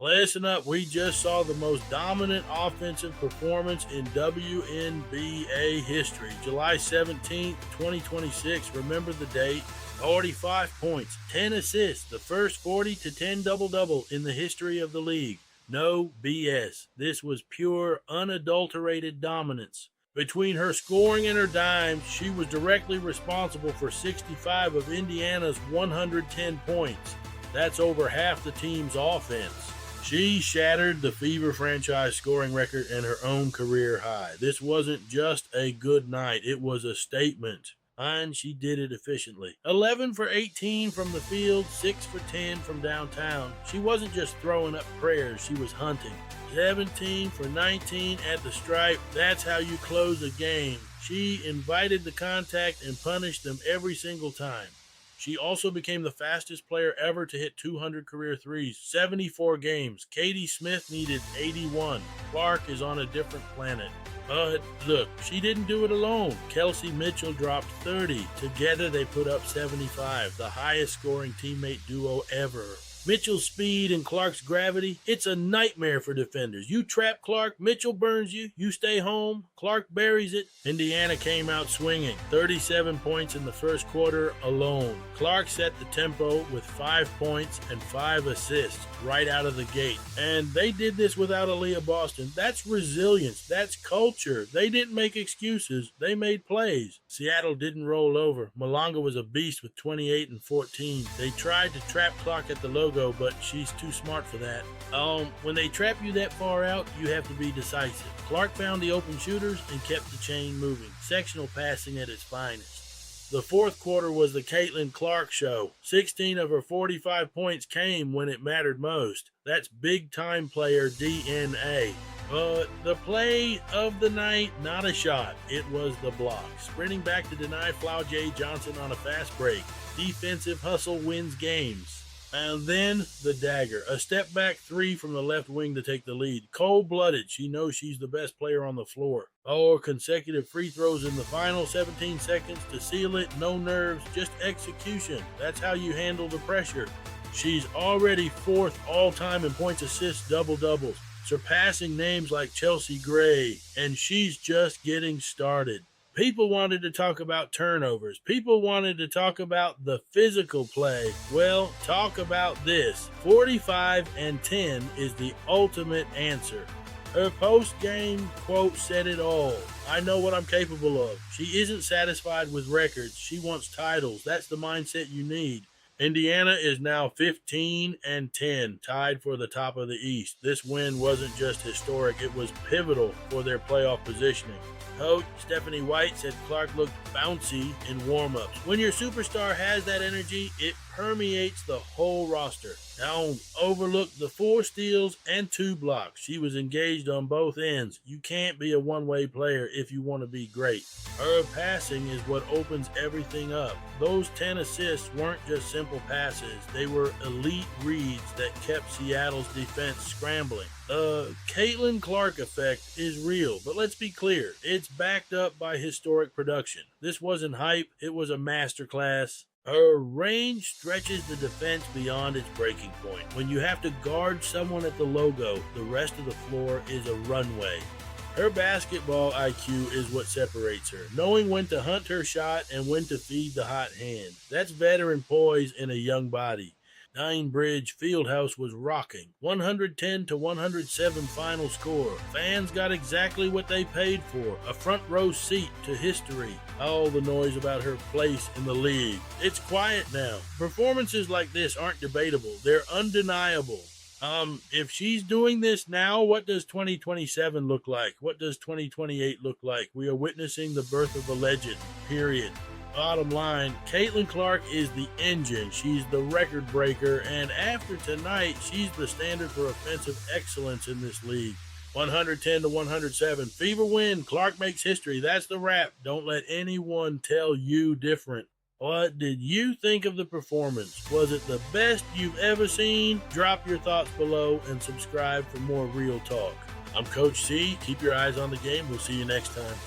Listen up, we just saw the most dominant offensive performance in WNBA history. July 17th, 2026. Remember the date. 45 points, 10 assists, the first 40 to 10 double-double in the history of the league. No BS. This was pure, unadulterated dominance. Between her scoring and her dimes, she was directly responsible for 65 of Indiana's 110 points. That's over half the team's offense. She shattered the Fever franchise scoring record and her own career high. This wasn't just a good night, it was a statement. And she did it efficiently. 11 for 18 from the field, 6 for 10 from downtown. She wasn't just throwing up prayers, she was hunting. 17 for 19 at the stripe. That's how you close a game. She invited the contact and punished them every single time. She also became the fastest player ever to hit 200 career threes, 74 games. Katie Smith needed 81. Clark is on a different planet. But look, she didn't do it alone. Kelsey Mitchell dropped 30. Together they put up 75, the highest scoring teammate duo ever. Mitchell's speed and Clark's gravity, it's a nightmare for defenders. You trap Clark, Mitchell burns you, you stay home, Clark buries it. Indiana came out swinging, 37 points in the first quarter alone. Clark set the tempo with 5 points and 5 assists right out of the gate. And they did this without Aaliyah Boston. That's resilience, that's culture. They didn't make excuses, they made plays. Seattle didn't roll over. Malonga was a beast with 28 and 14. They tried to trap Clark at the logo, but she's too smart for that. When they trap you that far out, you have to be decisive. Clark found the open shooters and kept the chain moving. Sectional passing at its finest. The fourth quarter was the Caitlin Clark show. 16 of her 45 points came when it mattered most. That's big-time player DNA. But the play of the night, not a shot. It was the block. Sprinting back to deny Flau J. Johnson on a fast break. Defensive hustle wins games. And then the dagger. A step-back three from the left wing to take the lead. Cold-blooded. She knows she's the best player on the floor. Consecutive free throws in the final 17 seconds to seal it. No nerves, just execution. That's how you handle the pressure. She's already fourth all-time in points, assists, double-doubles, surpassing names like Chelsea Gray, and she's just getting started. People wanted to talk about turnovers. People wanted to talk about the physical play. Well, talk about this. 45 and 10 is the ultimate answer. Her post-game quote said it all. I know what I'm capable of. She isn't satisfied with records. She wants titles. That's the mindset you need. Indiana is now 15 and 10, tied for the top of the East. This win wasn't just historic, it was pivotal for their playoff positioning. Coach Stephanie White said Clark looked bouncy in warm-ups. When your superstar has that energy, it permeates the whole roster. Now, overlook the 4 steals and 2 blocks. She was engaged on both ends. You can't be a one-way player if you want to be great. Her passing is what opens everything up. Those 10 assists weren't just simple passes. They were elite reads that kept Seattle's defense scrambling. Caitlin Clark effect is real, but let's be clear, it's backed up by historic production. This wasn't hype, it was a masterclass. Her range stretches the defense beyond its breaking point. When you have to guard someone at the logo, the rest of the floor is a runway. Her basketball IQ is what separates her, knowing when to hunt her shot and when to feed the hot hand. That's veteran poise in a young body. Nine Bridge Fieldhouse was rocking. 110 to 107 final score. Fans got exactly what they paid for. A front row seat to history. All the noise about her place in the league. It's quiet now. Performances like this aren't debatable. They're undeniable. If she's doing this now, what does 2027 look like? What does 2028 look like? We are witnessing the birth of a legend, period. Bottom line, Caitlin Clark is the engine. She's the record breaker, and after tonight, she's the standard for offensive excellence in this league. 110 to 107. Fever win. Clark makes history. That's the wrap. Don't let anyone tell you different. What did you think of the performance? Was it the best you've ever seen? Drop your thoughts below and subscribe for more real talk. I'm Coach C. Keep your eyes on the game. We'll see you next time.